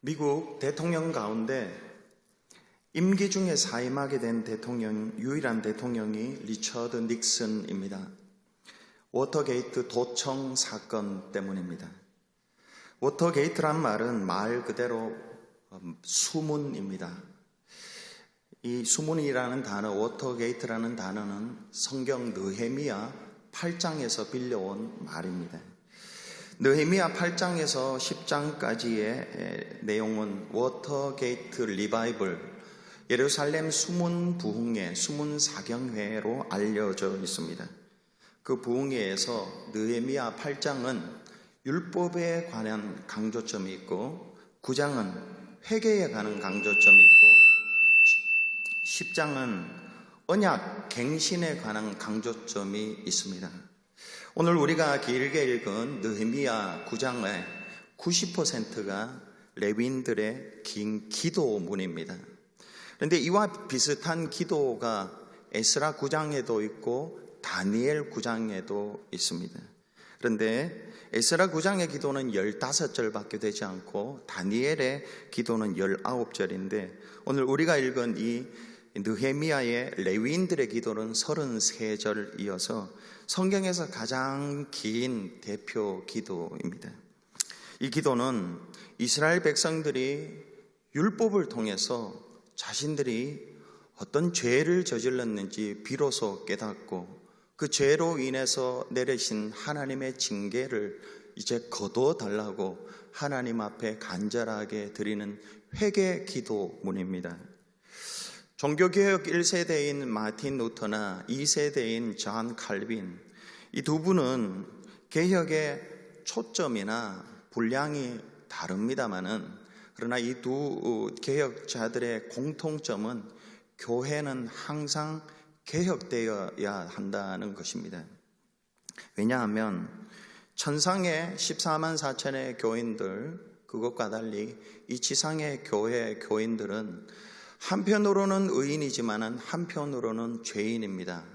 미국 대통령 가운데 임기 중에 사임하게 된 유일한 대통령이 리처드 닉슨입니다. 워터게이트 도청 사건 때문입니다. 워터게이트란 말은 말 그대로 수문입니다. 이 수문이라는 단어, 워터게이트라는 단어는 성경 느헤미야 8장에서 빌려온 말입니다. 느헤미야 8장에서 10장까지의 내용은 워터게이트 리바이벌, 예루살렘 수문 부흥회, 수문 사경회로 알려져 있습니다. 그 부흥회에서 느헤미야 8장은 율법에 관한 강조점이 있고 9장은 회개에 관한 강조점이 있고 10장은 언약 갱신에 관한 강조점이 있습니다. 오늘 우리가 길게 읽은 느헤미야 9장의 90%가 레위인들의 긴 기도문입니다. 그런데 이와 비슷한 기도가 에스라 9장에도 있고 다니엘 9장에도 있습니다. 그런데 에스라 9장의 기도는 15절밖에 되지 않고 다니엘의 기도는 19절인데 오늘 우리가 읽은 이 느헤미야의 레위인들의 기도는 33절 이어서 성경에서 가장 긴 대표 기도입니다. 이 기도는 이스라엘 백성들이 율법을 통해서 자신들이 어떤 죄를 저질렀는지 비로소 깨닫고 그 죄로 인해서 내리신 하나님의 징계를 이제 거둬달라고 하나님 앞에 간절하게 드리는 회개 기도문입니다. 종교개혁 1세대인 마틴 루터나 2세대인 존 칼빈, 이 두 분은 개혁의 초점이나 분량이 다릅니다마는 그러나 이 두 개혁자들의 공통점은 교회는 항상 개혁되어야 한다는 것입니다. 왜냐하면 천상의 14만 4천의 교인들, 그것과 달리 이 지상의 교인들은 한편으로는 의인이지만 한편으로는 죄인입니다.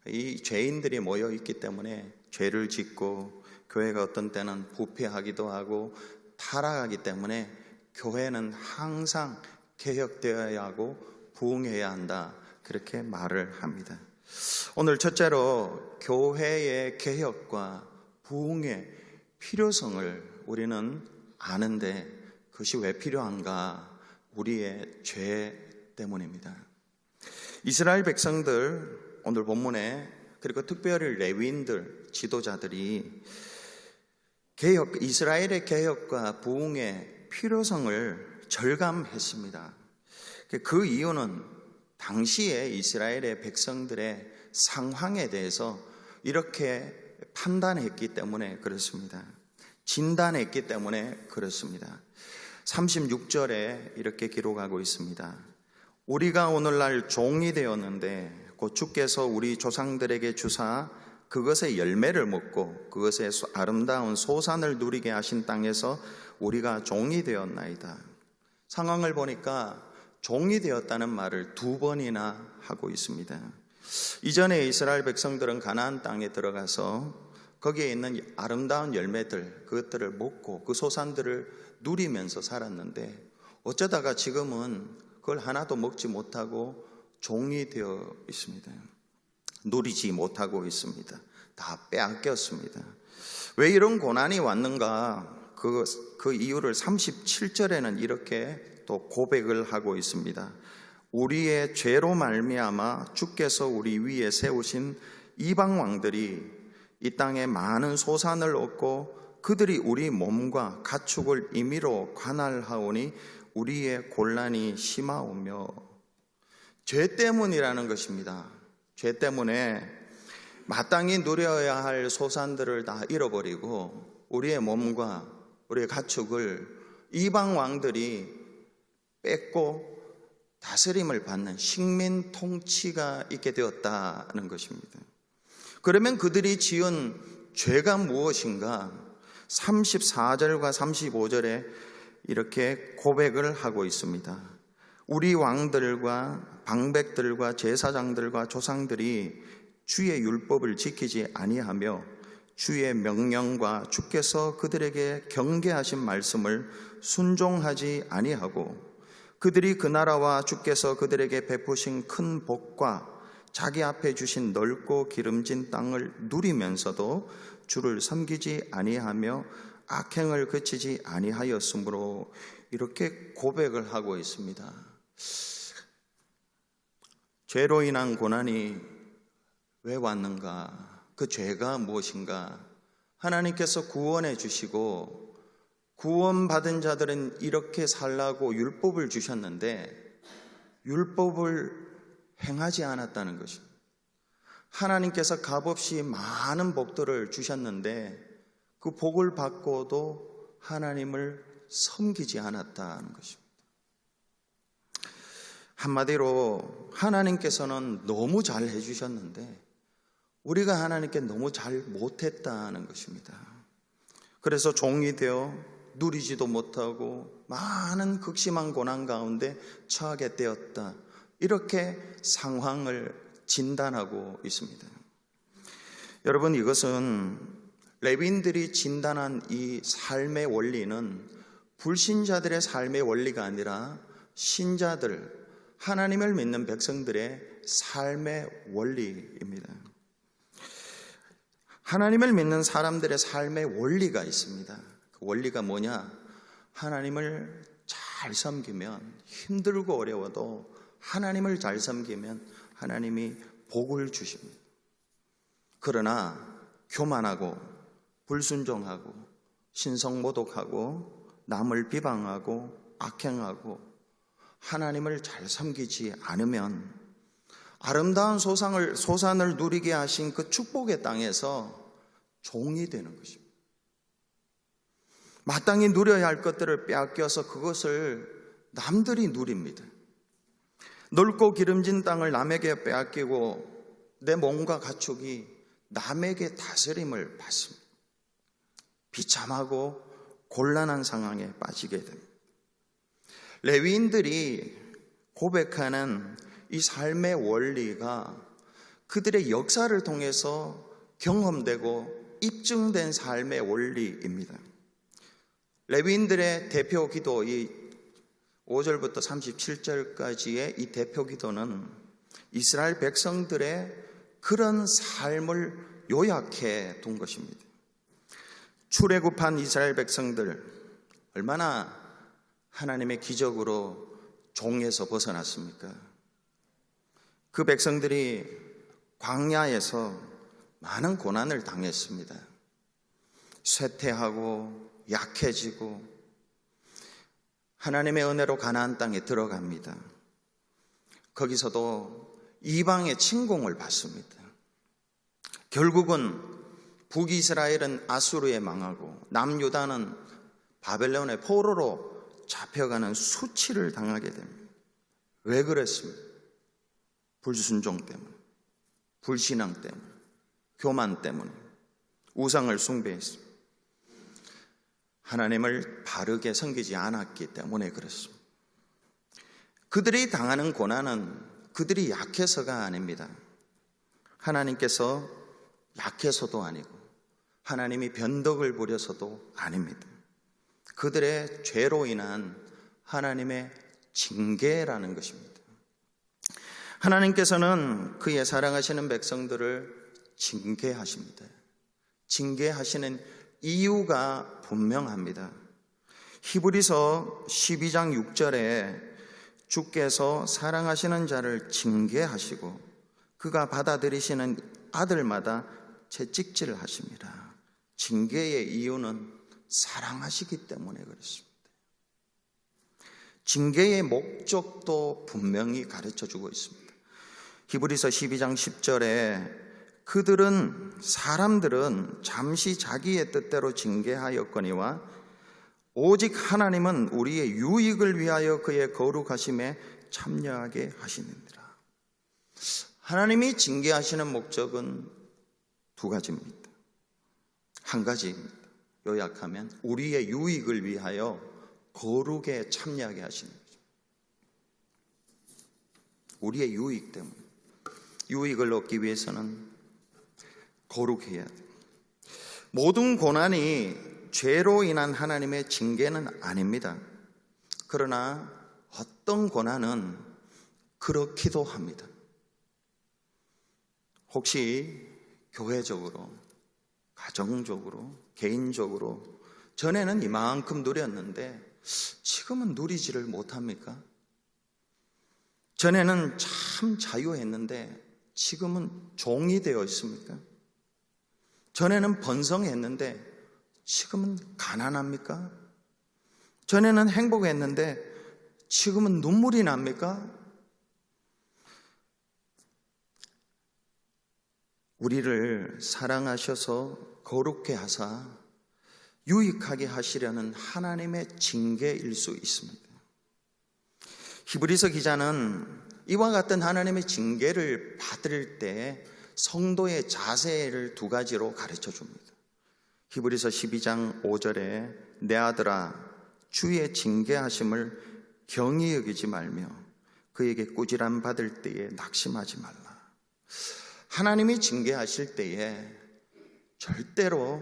이 죄인들이 모여 있기 때문에 죄를 짓고 교회가 어떤 때는 부패하기도 하고 타락하기 때문에 교회는 항상 개혁되어야 하고 부흥해야 한다, 그렇게 말을 합니다. 오늘 첫째로 교회의 개혁과 부흥의 필요성을 우리는 아는데 그것이 왜 필요한가? 우리의 죄 때문입니다. 이스라엘 백성들, 오늘 본문에 그리고 특별히 레위인들, 지도자들이 이스라엘의 개혁과 부흥의 필요성을 절감했습니다. 그 이유는 당시에 이스라엘의 백성들의 상황에 대해서 이렇게 판단했기 때문에 그렇습니다. 진단했기 때문에 그렇습니다. 36절에 이렇게 기록하고 있습니다. 우리가 오늘날 종이 되었는데 곧 주께서 우리 조상들에게 주사 그것의 열매를 먹고 그것의 아름다운 소산을 누리게 하신 땅에서 우리가 종이 되었나이다. 상황을 보니까 종이 되었다는 말을 2번이나 하고 있습니다. 이전에 이스라엘 백성들은 가나안 땅에 들어가서 거기에 있는 아름다운 열매들, 그것들을 먹고 그 소산들을 누리면서 살았는데 어쩌다가 지금은 그걸 하나도 먹지 못하고 종이 되어 있습니다. 누리지 못하고 있습니다. 다 빼앗겼습니다. 왜 이런 고난이 왔는가? 그 이유를 37절에는 이렇게 또 고백을 하고 있습니다. 우리의 죄로 말미암아 주께서 우리 위에 세우신 이방 왕들이 이 땅에 많은 소산을 얻고 그들이 우리 몸과 가축을 임의로 관할하오니 우리의 곤란이 심하오며. 죄 때문이라는 것입니다. 죄 때문에 마땅히 누려야 할 소산들을 다 잃어버리고 우리의 몸과 우리의 가축을 이방 왕들이 뺏고 다스림을 받는 식민 통치가 있게 되었다는 것입니다. 그러면 그들이 지은 죄가 무엇인가? 34절과 35절에 이렇게 고백을 하고 있습니다. 우리 왕들과 방백들과 제사장들과 조상들이 주의 율법을 지키지 아니하며 주의 명령과 주께서 그들에게 경계하신 말씀을 순종하지 아니하고 그들이 그 나라와 주께서 그들에게 베푸신 큰 복과 자기 앞에 주신 넓고 기름진 땅을 누리면서도 주를 섬기지 아니하며 악행을 그치지 아니하였으므로 이렇게 고백을 하고 있습니다. 죄로 인한 고난이 왜 왔는가? 그 죄가 무엇인가? 하나님께서 구원해 주시고 구원받은 자들은 이렇게 살라고 율법을 주셨는데 율법을 행하지 않았다는 것입니다. 하나님께서 값없이 많은 복들을 주셨는데 그 복을 받고도 하나님을 섬기지 않았다는 것입니다. 한마디로 하나님께서는 너무 잘 해주셨는데 우리가 하나님께 너무 잘 못했다는 것입니다. 그래서 종이 되어 누리지도 못하고 많은 극심한 고난 가운데 처하게 되었다. 이렇게 상황을 진단하고 있습니다. 여러분, 이것은 레위인들이 진단한 이 삶의 원리는 불신자들의 삶의 원리가 아니라 신자들, 하나님을 믿는 백성들의 삶의 원리입니다. 하나님을 믿는 사람들의 삶의 원리가 있습니다. 그 원리가 뭐냐? 하나님을 잘 섬기면, 힘들고 어려워도 하나님을 잘 섬기면 하나님이 복을 주십니다. 그러나 교만하고 불순종하고 신성모독하고 남을 비방하고 악행하고 하나님을 잘 섬기지 않으면 아름다운 소산을 누리게 하신 그 축복의 땅에서 종이 되는 것입니다. 마땅히 누려야 할 것들을 빼앗겨서 그것을 남들이 누립니다. 넓고 기름진 땅을 남에게 빼앗기고 내 몸과 가축이 남에게 다스림을 받습니다. 비참하고 곤란한 상황에 빠지게 됩니다. 레위인들이 고백하는 이 삶의 원리가 그들의 역사를 통해서 경험되고 입증된 삶의 원리입니다. 레위인들의 대표 기도, 이 5절부터 37절까지의 이 대표 기도는 이스라엘 백성들의 그런 삶을 요약해 둔 것입니다. 출애굽한 이스라엘 백성들 얼마나 하나님의 기적으로 종에서 벗어났습니까? 그 백성들이 광야에서 많은 고난을 당했습니다. 쇠퇴하고 약해지고 하나님의 은혜로 가나안 땅에 들어갑니다. 거기서도 이방의 침공을 받습니다. 결국은 북이스라엘은 아수르에 망하고 남유다는 바벨론의 포로로 잡혀가는 수치를 당하게 됩니다. 왜 그랬습니까? 불순종 때문에, 불신앙 때문에, 교만 때문에, 우상을 숭배했습니다. 하나님을 바르게 섬기지 않았기 때문에 그렇습니다. 그들이 당하는 고난은 그들이 약해서가 아닙니다. 하나님께서 약해서도 아니고 하나님이 변덕을 부려서도 아닙니다. 그들의 죄로 인한 하나님의 징계라는 것입니다. 하나님께서는 그의 사랑하시는 백성들을 징계하십니다. 징계하시는 이유가 분명합니다. 히브리서 12장 6절에 주께서 사랑하시는 자를 징계하시고 그가 받아들이시는 아들마다 채찍질을 하십니다. 징계의 이유는 사랑하시기 때문에 그렇습니다. 징계의 목적도 분명히 가르쳐주고 있습니다. 히브리서 12장 10절에 사람들은 잠시 자기의 뜻대로 징계하였거니와 오직 하나님은 우리의 유익을 위하여 그의 거룩하심에 참여하게 하시느니라. 하나님이 징계하시는 목적은 두 가지입니다. 한 가지입니다. 요약하면 우리의 유익을 위하여 거룩에 참여하게 하시는 거죠. 우리의 유익 때문에. 유익을 얻기 위해서는 거룩해야 돼요. 모든 고난이 죄로 인한 하나님의 징계는 아닙니다. 그러나 어떤 고난은 그렇기도 합니다. 혹시 교회적으로, 가정적으로, 개인적으로 전에는 이만큼 누렸는데 지금은 누리지를 못합니까? 전에는 참 자유했는데 지금은 종이 되어 있습니까? 전에는 번성했는데 지금은 가난합니까? 전에는 행복했는데 지금은 눈물이 납니까? 우리를 사랑하셔서 거룩해 하사 유익하게 하시려는 하나님의 징계일 수 있습니다. 히브리서 기자는 이와 같은 하나님의 징계를 받을 때 성도의 자세를 두 가지로 가르쳐 줍니다. 히브리서 12장 5절에 내 아들아 주의 징계하심을 경히 여기지 말며 그에게 꾸지람 받을 때에 낙심하지 말라. 하나님이 징계하실 때에 절대로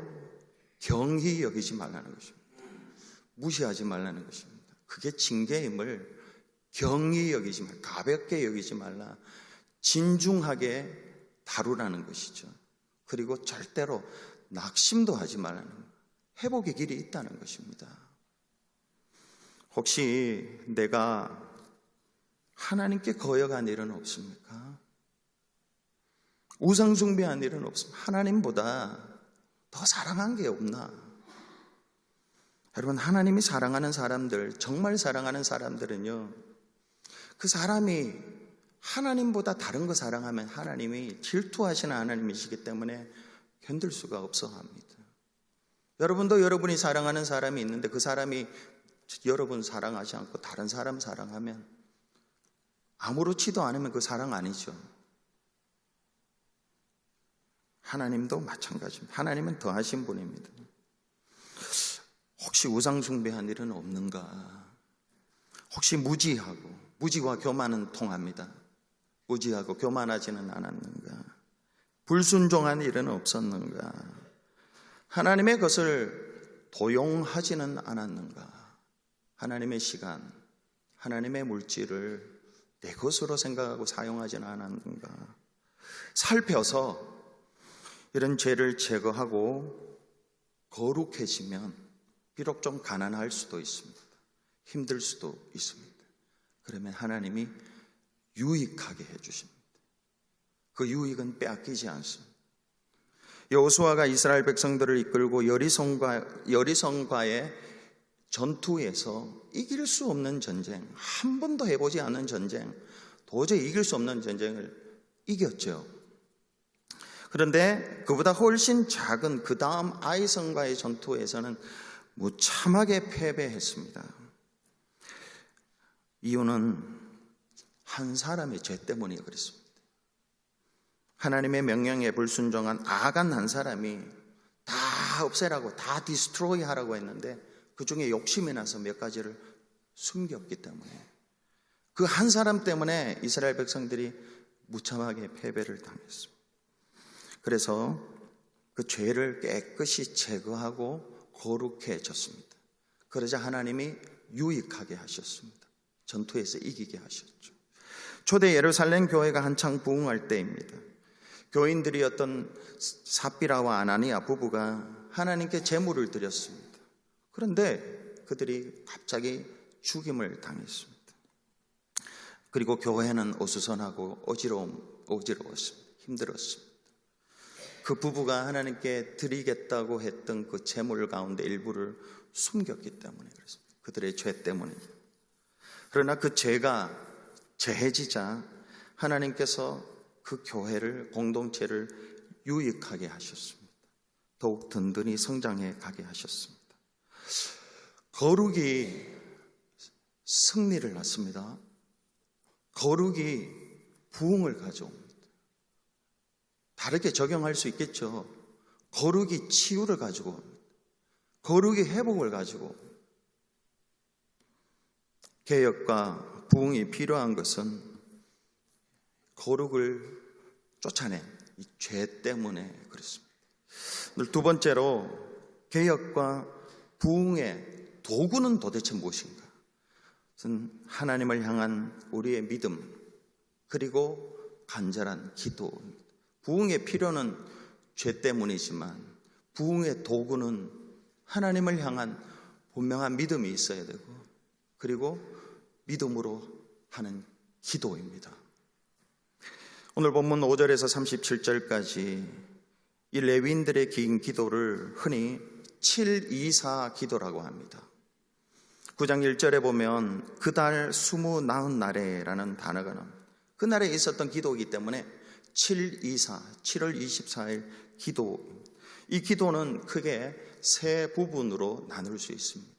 경히 여기지 말라는 것입니다. 무시하지 말라는 것입니다. 그게 징계임을 경히 여기지 말라, 가볍게 여기지 말라, 진중하게 다루라는 것이죠. 그리고 절대로 낙심도 하지 말라는 것, 회복의 길이 있다는 것입니다. 혹시 내가 하나님께 거역한 일은 없습니까? 우상 숭배한 일은 없습니까? 하나님보다 더 사랑한 게 없나? 여러분, 하나님이 사랑하는 사람들, 정말 사랑하는 사람들은요, 그 사람이 하나님보다 다른 거 사랑하면 하나님이 질투하시는 하나님이시기 때문에 견딜 수가 없어 합니다. 여러분도 여러분이 사랑하는 사람이 있는데 그 사람이 여러분 사랑하지 않고 다른 사람 사랑하면 아무렇지도 않으면 그 사랑 아니죠. 하나님도 마찬가지입니다. 하나님은 더하신 분입니다. 혹시 우상 숭배한 일은 없는가? 혹시 무지와 교만은 통합니다. 무지하고 교만하지는 않았는가? 불순종한 일은 없었는가? 하나님의 것을 도용하지는 않았는가? 하나님의 시간, 하나님의 물질을 내 것으로 생각하고 사용하지는 않았는가? 살펴서 이런 죄를 제거하고 거룩해지면 비록 좀 가난할 수도 있습니다. 힘들 수도 있습니다. 그러면 하나님이 유익하게 해주십니다. 그 유익은 빼앗기지 않습니다. 여호수아가 이스라엘 백성들을 이끌고 여리성과의 전투에서 이길 수 없는 전쟁, 한 번도 해보지 않은 전쟁, 도저히 이길 수 없는 전쟁을 이겼죠. 그런데 그보다 훨씬 작은 그 다음 아이성과의 전투에서는 무참하게 패배했습니다. 이유는 한 사람의 죄 때문이 그랬습니다. 하나님의 명령에 불순종한 악한 한 사람이 다 없애라고, 다 디스트로이 하라고 했는데 그 중에 욕심이 나서 몇 가지를 숨겼기 때문에 그 한 사람 때문에 이스라엘 백성들이 무참하게 패배를 당했습니다. 그래서 그 죄를 깨끗이 제거하고 거룩해졌습니다. 그러자 하나님이 유익하게 하셨습니다. 전투에서 이기게 하셨죠. 초대 예루살렘 교회가 한창 부흥할 때입니다. 교인들이었던 삽비라와 아나니아 부부가 하나님께 제물을 드렸습니다. 그런데 그들이 갑자기 죽임을 당했습니다. 그리고 교회는 어수선하고 어지러웠습니다. 힘들었습니다. 그 부부가 하나님께 드리겠다고 했던 그 제물 가운데 일부를 숨겼기 때문에 그렇습니다. 그들의 죄 때문입니다. 그러나 그 죄가 재해지자 하나님께서 그 교회를, 공동체를 유익하게 하셨습니다. 더욱 든든히 성장해 가게 하셨습니다. 거룩이 승리를 낳습니다. 거룩이 부흥을 가져옵니다. 다르게 적용할 수 있겠죠. 거룩이 치유를 가지고 옵니다. 거룩이 회복을 가지고 옵니다. 개혁과 부흥이 필요한 것은 거룩을 쫓아낸 이 죄 때문에 그렇습니다. 두 번째로 개혁과 부흥의 도구는 도대체 무엇인가? 그것은 하나님을 향한 우리의 믿음, 그리고 간절한 기도입니다. 부흥의 필요는 죄 때문이지만 부흥의 도구는 하나님을 향한 분명한 믿음이 있어야 되고, 그리고 믿음으로 하는 기도입니다. 오늘 본문 5절에서 37절까지 이 레위인들의 긴 기도를 흔히 724 기도라고 합니다. 9장 1절에 보면 그달 29날에라는 단어가 나옵니다. 그날에 있었던 기도이기 때문에 724, 7월 24일 기도. 이 기도는 크게 세 부분으로 나눌 수 있습니다.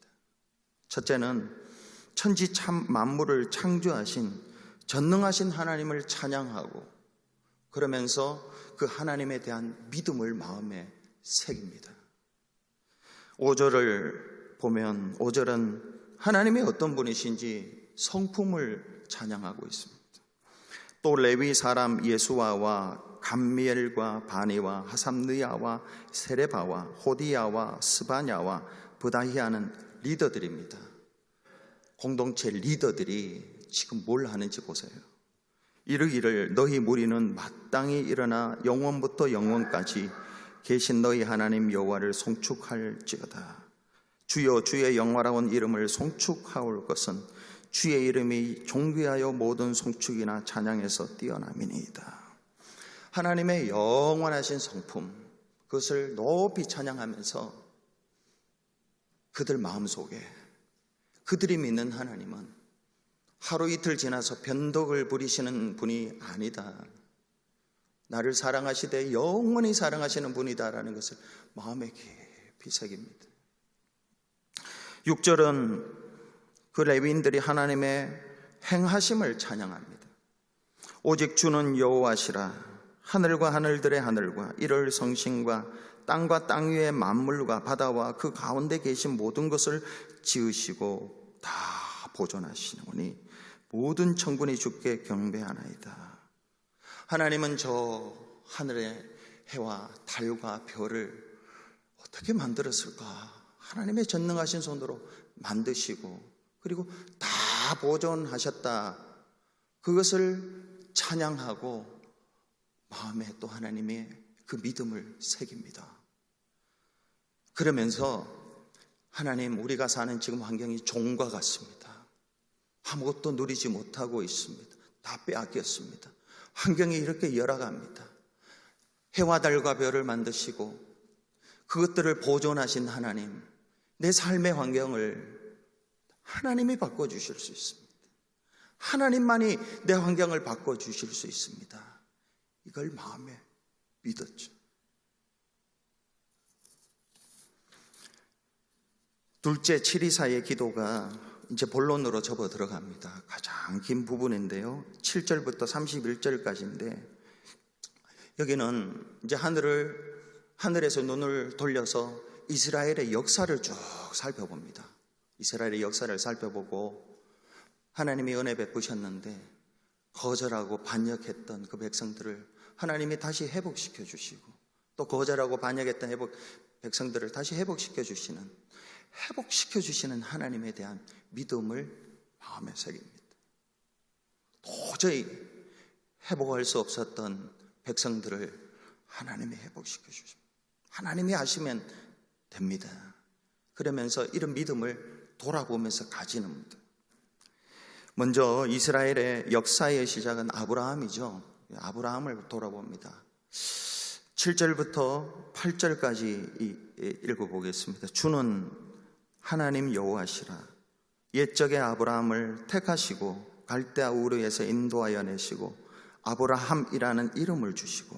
첫째는 천지 참 만물을 창조하신 전능하신 하나님을 찬양하고, 그러면서 그 하나님에 대한 믿음을 마음에 새깁니다. 5절을 보면 5절은 하나님이 어떤 분이신지 성품을 찬양하고 있습니다. 또 레위 사람 예수아와 감미엘과 바니와 하삼느야와 세레바와 호디야와 스바냐와 브다히아는 리더들입니다. 공동체 리더들이 지금 뭘 하는지 보세요. 이르기를 너희 무리는 마땅히 일어나 영원부터 영원까지 계신 너희 하나님 여호와를 송축할지어다. 주여 주의 영화로운 이름을 송축하올 것은 주의 이름이 존귀하여 모든 송축이나 찬양에서 뛰어남이니이다. 하나님의 영원하신 성품, 그것을 높이 찬양하면서 그들 마음속에 그들이 믿는 하나님은 하루 이틀 지나서 변덕을 부리시는 분이 아니다. 나를 사랑하시되 영원히 사랑하시는 분이다라는 것을 마음에 깊이 새깁니다. 6절은 그 레위인들이 하나님의 행하심을 찬양합니다. 오직 주는 여호와시라. 하늘과 하늘들의 하늘과 이를 성신과 땅과 땅 위의 만물과 바다와 그 가운데 계신 모든 것을 지으시고 다 보존하시노니 모든 천군이 주께 경배하나이다. 하나님은 저 하늘의 해와 달과 별을 어떻게 만들었을까? 하나님의 전능하신 손으로 만드시고, 그리고 다 보존하셨다. 그것을 찬양하고 마음에 또 하나님의 그 믿음을 새깁니다. 그러면서 하나님, 우리가 사는 지금 환경이 종과 같습니다. 아무것도 누리지 못하고 있습니다. 다 빼앗겼습니다. 환경이 이렇게 열악합니다. 해와 달과 별을 만드시고 그것들을 보존하신 하나님, 내 삶의 환경을 하나님이 바꿔주실 수 있습니다. 하나님만이 내 환경을 바꿔주실 수 있습니다. 이걸 마음에 믿었죠. 둘째 724의 기도가 이제 본론으로 접어 들어갑니다. 가장 긴 부분인데요, 7절부터 31절까지인데, 여기는 이제 하늘에서 눈을 돌려서 이스라엘의 역사를 쭉 살펴봅니다. 이스라엘의 역사를 살펴보고 하나님이 은혜 베푸셨는데 거절하고 반역했던 그 백성들을 하나님이 다시 회복시켜 주시고, 또 거절하고 반역했던 백성들을 다시 회복시켜 주시는 하나님에 대한 믿음을 마음에 새깁니다. 도저히 회복할 수 없었던 백성들을 하나님이 회복시켜 주십니다. 하나님이 하시면 됩니다. 그러면서 이런 믿음을 돌아보면서 가지는 겁니다. 먼저 이스라엘의 역사의 시작은 아브라함이죠. 아브라함을 돌아봅니다. 7절부터 8절까지 읽어보겠습니다. 주는 하나님 여호와시라. 옛적에 아브라함을 택하시고 갈대아 우르에서 인도하여 내시고 아브라함이라는 이름을 주시고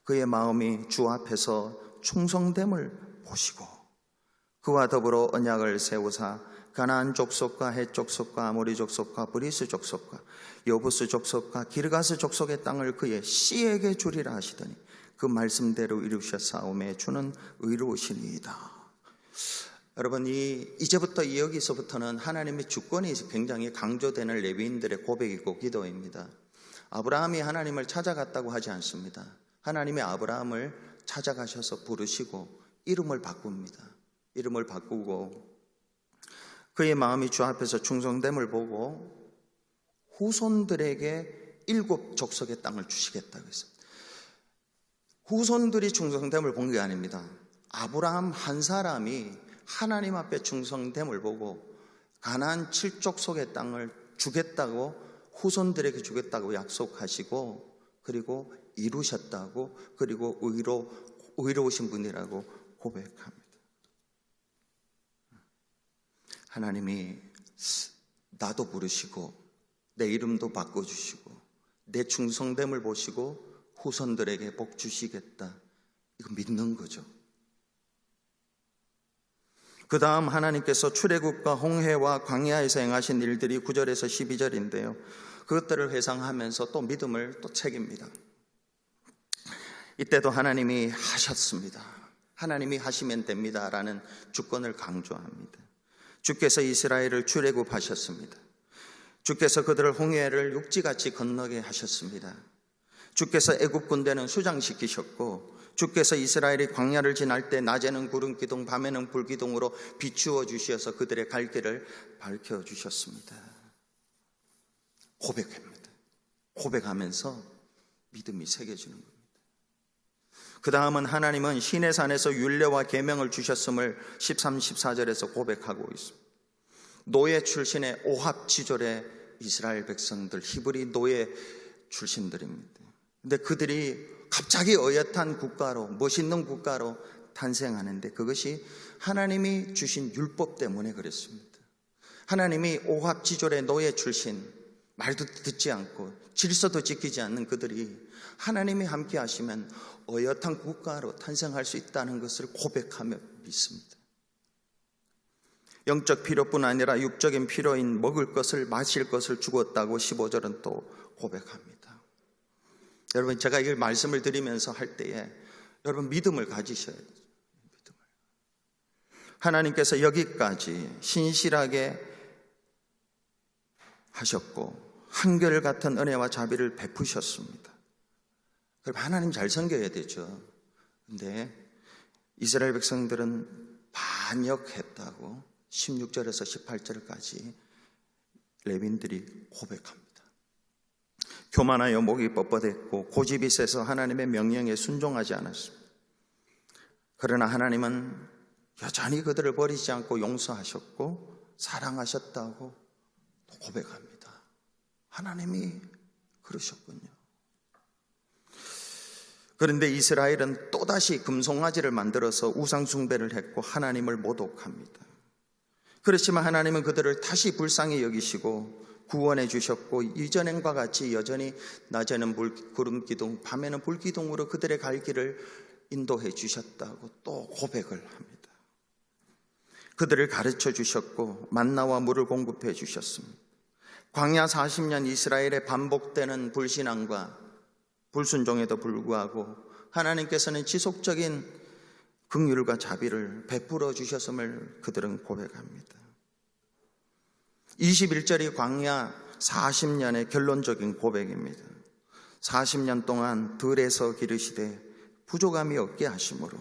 그의 마음이 주 앞에서 충성됨을 보시고 그와 더불어 언약을 세우사 가나안 족속과 헷 족속과 아모리 족속과 브리스 족속과 여부스 족속과 기르가스 족속의 땅을 그의 씨에게 주리라 하시더니 그 말씀대로 이루셨사오매 주는 의로우시니이다. 여러분, 이제부터 여기서부터는 하나님의 주권이 굉장히 강조되는 레위인들의 고백이고 기도입니다. 아브라함이 하나님을 찾아갔다고 하지 않습니다. 하나님이 아브라함을 찾아가셔서 부르시고 이름을 바꿉니다. 이름을 바꾸고 그의 마음이 주 앞에서 충성됨을 보고 후손들에게 7 족속의 땅을 주시겠다고 했습니다. 후손들이 충성됨을 본 게 아닙니다. 아브라함 한 사람이 하나님 앞에 충성됨을 보고 가나안 7족속의 땅을 주겠다고, 후손들에게 주겠다고 약속하시고, 그리고 이루셨다고, 그리고 의로우신 분이라고 고백합니다. 하나님이 나도 부르시고 내 이름도 바꿔주시고 내 충성됨을 보시고 후손들에게 복 주시겠다, 이거 믿는 거죠. 그 다음 하나님께서 출애굽과 홍해와 광야에서 행하신 일들이 9절에서 12절인데요 그것들을 회상하면서 또 믿음을 또 책입니다. 이때도 하나님이 하셨습니다. 하나님이 하시면 됩니다 라는 주권을 강조합니다. 주께서 이스라엘을 출애굽하셨습니다. 주께서 그들을 홍해를 육지같이 건너게 하셨습니다. 주께서 애굽 군대는 수장시키셨고 주께서 이스라엘이 광야를 지날 때 낮에는 구름 기둥 밤에는 불 기둥으로 비추어 주셔서 그들의 갈 길을 밝혀 주셨습니다. 고백합니다. 고백하면서 믿음이 새겨지는 겁니다. 그 다음은 하나님은 시내산에서 율례와 계명을 주셨음을 13, 14절에서 고백하고 있습니다. 노예 출신의 오합지졸의 이스라엘 백성들, 히브리 노예 출신들입니다. 근데 그들이 갑자기 어엿한 국가로, 멋있는 국가로 탄생하는데 그것이 하나님이 주신 율법 때문에 그랬습니다. 하나님이 오합지졸의 노예 출신, 말도 듣지 않고 질서도 지키지 않는 그들이 하나님이 함께 하시면 어엿한 국가로 탄생할 수 있다는 것을 고백하며 믿습니다. 영적 필요뿐 아니라 육적인 필요인 먹을 것을 마실 것을 주었다고 15절은 또 고백합니다. 여러분, 제가 이 말씀을 드리면서 할 때에 여러분 믿음을 가지셔야 돼요. 믿음을. 하나님께서 여기까지 신실하게 하셨고 한결같은 은혜와 자비를 베푸셨습니다. 그럼 하나님 잘 섬겨야 되죠. 근데 이스라엘 백성들은 반역했다고 16절에서 18절까지 레위인들이 고백합니다. 교만하여 목이 뻣뻣했고 고집이 세서 하나님의 명령에 순종하지 않았습니다. 그러나 하나님은 여전히 그들을 버리지 않고 용서하셨고 사랑하셨다고 고백합니다. 하나님이 그러셨군요. 그런데 이스라엘은 또다시 금송아지를 만들어서 우상 숭배를 했고 하나님을 모독합니다. 그렇지만 하나님은 그들을 다시 불쌍히 여기시고 구원해 주셨고 이전과 같이 여전히 낮에는 구름 기둥 밤에는 불 기둥으로 그들의 갈 길을 인도해 주셨다고 또 고백을 합니다. 그들을 가르쳐 주셨고 만나와 물을 공급해 주셨습니다. 광야 40년 이스라엘의 반복되는 불신앙과 불순종에도 불구하고 하나님께서는 지속적인 긍휼과 자비를 베풀어 주셨음을 그들은 고백합니다. 21절이 광야 40년의 결론적인 고백입니다. 40년 동안 들에서 기르시되 부족함이 없게 하심으로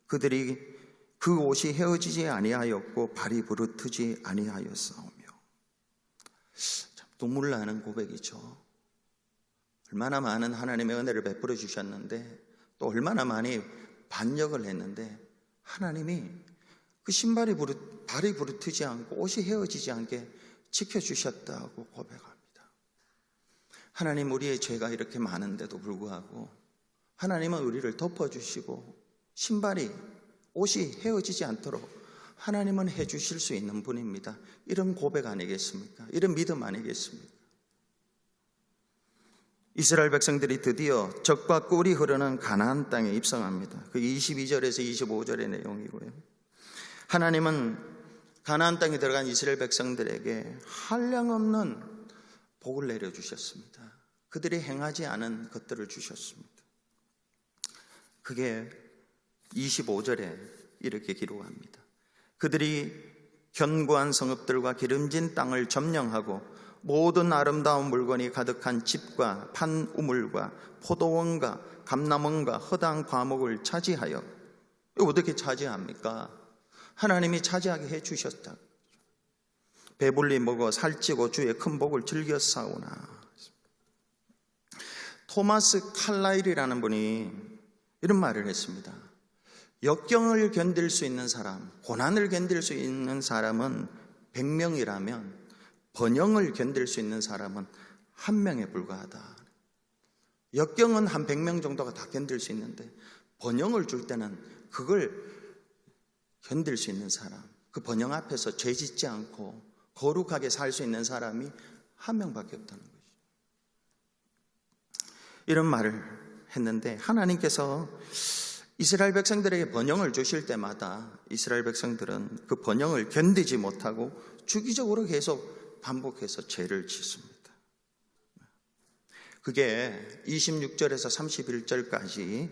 그들이 그 옷이 헤어지지 아니하였고 발이 부르트지 아니하였사오며. 참 눈물 나는 고백이죠. 얼마나 많은 하나님의 은혜를 베풀어 주셨는데 또 얼마나 많이 반역을 했는데 하나님이 그 발이 부르트지 않고 옷이 헤어지지 않게 지켜주셨다고 고백합니다. 하나님, 우리의 죄가 이렇게 많은데도 불구하고 하나님은 우리를 덮어주시고 옷이 헤어지지 않도록 하나님은 해주실 수 있는 분입니다. 이런 고백 아니겠습니까? 이런 믿음 아니겠습니까? 이스라엘 백성들이 드디어 젖과 꿀이 흐르는 가나안 땅에 입성합니다. 그 22절에서 25절의 내용이고요. 하나님은 가나안 땅에 들어간 이스라엘 백성들에게 한량없는 복을 내려주셨습니다. 그들이 행하지 않은 것들을 주셨습니다. 그게 25절에 이렇게 기록합니다. 그들이 견고한 성읍들과 기름진 땅을 점령하고 모든 아름다운 물건이 가득한 집과 판 우물과 포도원과 감람원과 허당 과목을 차지하여, 어떻게 차지합니까? 하나님이 차지하게 해주셨다. 배불리 먹어 살찌고 주의 큰 복을 즐겼사오나. 토마스 칼라일이라는 분이 이런 말을 했습니다. 역경을 견딜 수 있는 사람, 고난을 견딜 수 있는 사람은 100명이라면 번영을 견딜 수 있는 사람은 1명에 불과하다. 역경은 한 100명 정도가 다 견딜 수 있는데 번영을 줄 때는 그걸 견딜 수 있는 사람, 그 번영 앞에서 죄 짓지 않고 거룩하게 살 수 있는 사람이 1명밖에 없다는 거죠. 이런 말을 했는데, 하나님께서 이스라엘 백성들에게 번영을 주실 때마다 이스라엘 백성들은 그 번영을 견디지 못하고 주기적으로 계속 반복해서 죄를 짓습니다. 그게 26절에서 31절까지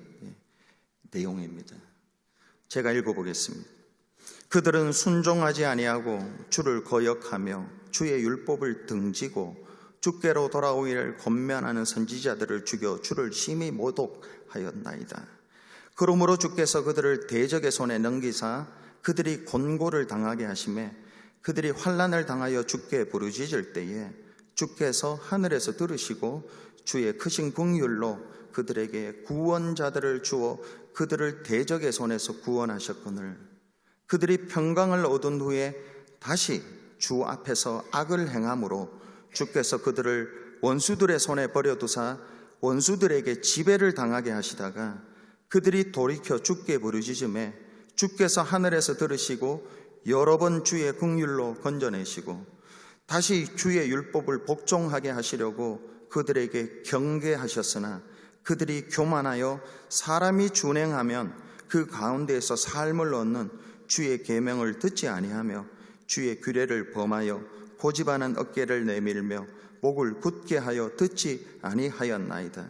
내용입니다. 제가 읽어보겠습니다. 그들은 순종하지 아니하고 주를 거역하며 주의 율법을 등지고 주께로 돌아오기를 권면하는 선지자들을 죽여 주를 심히 모독하였나이다. 그러므로 주께서 그들을 대적의 손에 넘기사 그들이 곤고를 당하게 하시매 그들이 환난을 당하여 주께 부르짖을 때에 주께서 하늘에서 들으시고 주의 크신 긍휼로 그들에게 구원자들을 주어 그들을 대적의 손에서 구원하셨거늘 그들이 평강을 얻은 후에 다시 주 앞에서 악을 행함으로 주께서 그들을 원수들의 손에 버려두사 원수들에게 지배를 당하게 하시다가 그들이 돌이켜 주께 부르짖음에 주께서 하늘에서 들으시고 여러 번 주의 긍휼로 건져내시고 다시 주의 율법을 복종하게 하시려고 그들에게 경계하셨으나 그들이 교만하여 사람이 준행하면 그 가운데에서 삶을 얻는 주의 계명을 듣지 아니하며 주의 규례를 범하여 고집하는 어깨를 내밀며 목을 굳게 하여 듣지 아니하였나이다.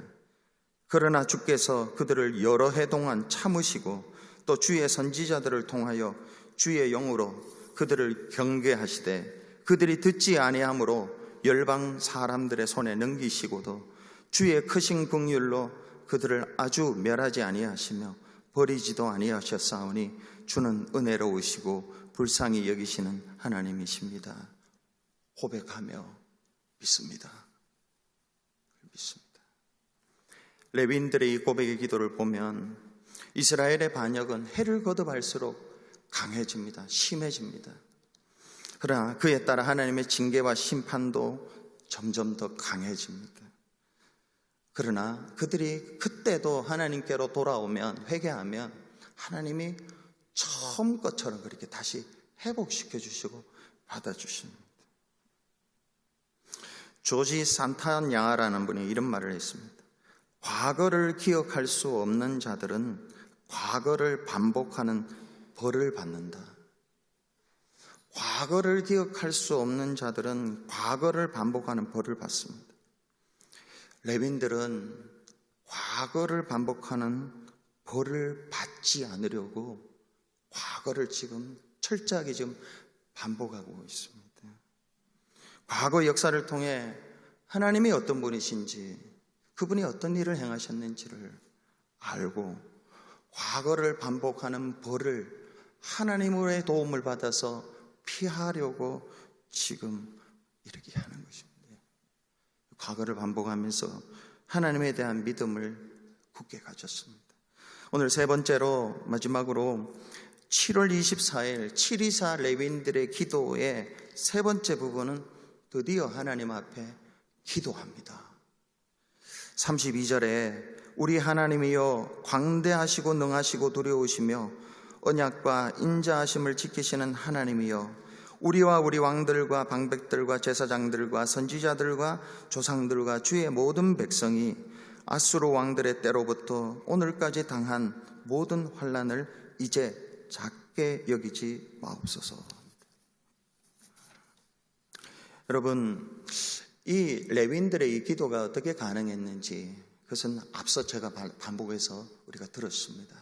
그러나 주께서 그들을 여러 해 동안 참으시고 또 주의 선지자들을 통하여 주의 영으로 그들을 경계하시되 그들이 듣지 아니하므로 열방 사람들의 손에 넘기시고도 주의 크신 긍휼로 그들을 아주 멸하지 아니하시며 버리지도 아니하셨사오니 주는 은혜로우시고 불쌍히 여기시는 하나님이십니다. 고백하며 믿습니다. 레위인들의 이 고백의 기도를 보면 이스라엘의 반역은 해를 거듭할수록 강해집니다. 심해집니다. 그러나 그에 따라 하나님의 징계와 심판도 점점 더 강해집니다. 그러나 그들이 그때도 하나님께로 돌아오면, 회개하면 하나님이 처음 것처럼 그렇게 다시 회복시켜 주시고 받아주십니다. 조지 산타냐라는 분이 이런 말을 했습니다. 과거를 기억할 수 없는 자들은 과거를 반복하는 벌을 받는다. 과거를 기억할 수 없는 자들은 과거를 반복하는 벌을 받습니다. 레위인들은 과거를 반복하는 벌을 받지 않으려고 과거를 지금 철저하게 지금 반복하고 있습니다. 과거 역사를 통해 하나님이 어떤 분이신지, 그분이 어떤 일을 행하셨는지를 알고 과거를 반복하는 벌을 하나님의 도움을 받아서 피하려고 지금 이렇게 하는 것입니다. 과거를 반복하면서 하나님에 대한 믿음을 굳게 가졌습니다. 오늘 세 번째로, 마지막으로 7월 24일 724 레위인들의 기도의 세 번째 부분은 드디어 하나님 앞에 기도합니다. 32절에 우리 하나님이여 광대하시고 능하시고 두려우시며 언약과 인자하심을 지키시는 하나님이여 우리와 우리 왕들과 방백들과 제사장들과 선지자들과 조상들과 주의 모든 백성이 아수르 왕들의 때로부터 오늘까지 당한 모든 환난을 이제 작게 여기지 마옵소서. 여러분, 이 레위인들의 이 기도가 어떻게 가능했는지 그것은 앞서 제가 반복해서 우리가 들었습니다.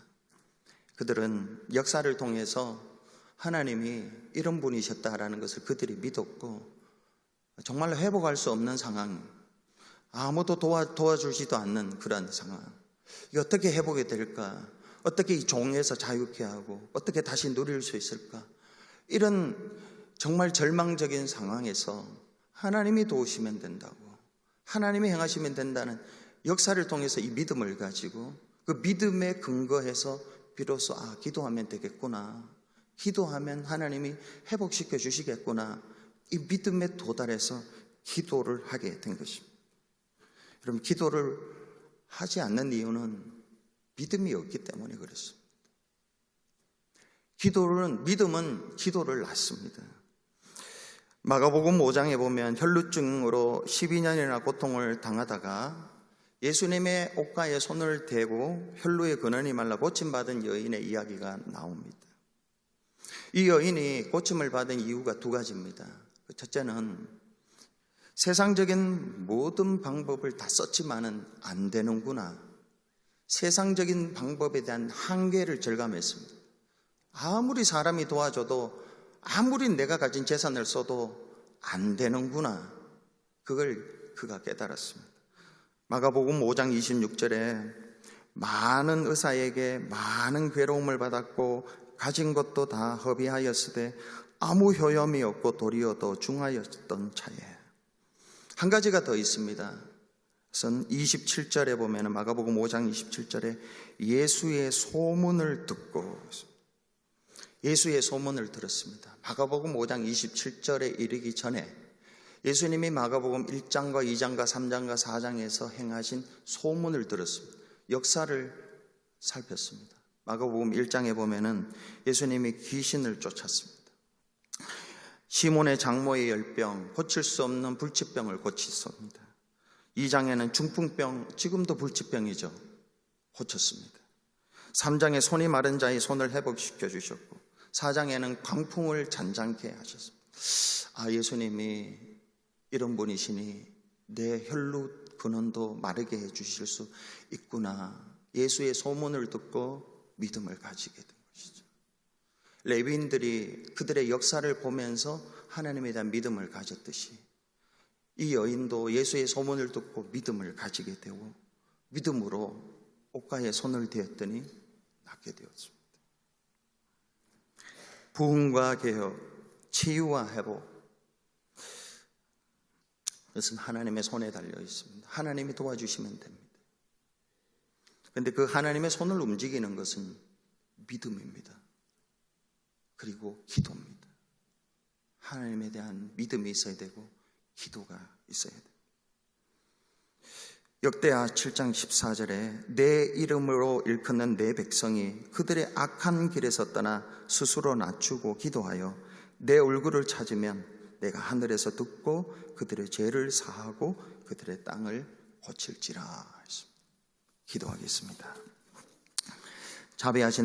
그들은 역사를 통해서 하나님이 이런 분이셨다라는 것을 그들이 믿었고 정말로 회복할 수 없는 상황, 아무도 도와주지도 않는 그런 상황, 이게 어떻게 회복이 될까? 어떻게 이 종에서 자유케 하고 어떻게 다시 누릴 수 있을까? 이런 정말 절망적인 상황에서 하나님이 도우시면 된다고, 하나님이 행하시면 된다는 역사를 통해서 이 믿음을 가지고 그 믿음에 근거해서 비로소 기도하면 되겠구나, 기도하면 하나님이 회복시켜 주시겠구나, 이 믿음에 도달해서 기도를 하게 된 것입니다. 여러분, 기도를 하지 않는 이유는 믿음이 없기 때문에 그렇습니다. 믿음은 기도를 낳습니다. 마가복음 5장에 보면 혈루증으로 12년이나 고통을 당하다가 예수님의 옷가에 손을 대고 혈루의 근원이 말라 고침받은 여인의 이야기가 나옵니다. 이 여인이 고침을 받은 이유가 두 가지입니다. 첫째는 세상적인 모든 방법을 다 썼지만은 안 되는구나, 세상적인 방법에 대한 한계를 절감했습니다. 아무리 사람이 도와줘도, 아무리 내가 가진 재산을 써도 안 되는구나, 그걸 그가 깨달았습니다. 마가복음 5장 26절에 많은 의사에게 많은 괴로움을 받았고 가진 것도 다 허비하였으되 아무 효염이 없고 도리어 더 중하였던 차에, 한 가지가 더 있습니다. 그것은 27절에 보면, 마가복음 5장 27절에 예수의 소문을 듣고, 예수의 소문을 들었습니다. 마가복음 5장 27절에 이르기 전에 예수님이 마가복음 1장과 2장과 3장과 4장에서 행하신 소문을 들었습니다. 역사를 살폈습니다. 마가복음 1장에 보면은 예수님이 귀신을 쫓았습니다. 시몬의 장모의 열병, 고칠 수 없는 불치병을 고치셨습니다. 2장에는 중풍병, 지금도 불치병이죠, 고쳤습니다. 3장에 손이 마른 자의 손을 회복시켜 주셨고 4장에는 광풍을 잔잔케 하셨습니다. 예수님이 이런 분이시니 내 혈루 근원도 마르게 해주실 수 있구나, 예수의 소문을 듣고 믿음을 가지게 된 것이죠. 레위인들이 그들의 역사를 보면서 하나님에 대한 믿음을 가졌듯이 이 여인도 예수의 소문을 듣고 믿음을 가지게 되고 믿음으로 옷가에 손을 대었더니 낫게 되었습니다. 부흥과 개혁, 치유와 회복, 그것은 하나님의 손에 달려 있습니다. 하나님이 도와주시면 됩니다. 그런데 그 하나님의 손을 움직이는 것은 믿음입니다. 그리고 기도입니다. 하나님에 대한 믿음이 있어야 되고 기도가 있어야 돼요. 역대하 7장 14절에 내 이름으로 일컫는 내 백성이 그들의 악한 길에서 떠나 스스로 낮추고 기도하여 내 얼굴을 찾으면 내가 하늘에서 듣고 그들의 죄를 사하고 그들의 땅을 고칠지라. 기도하겠습니다. 자비하신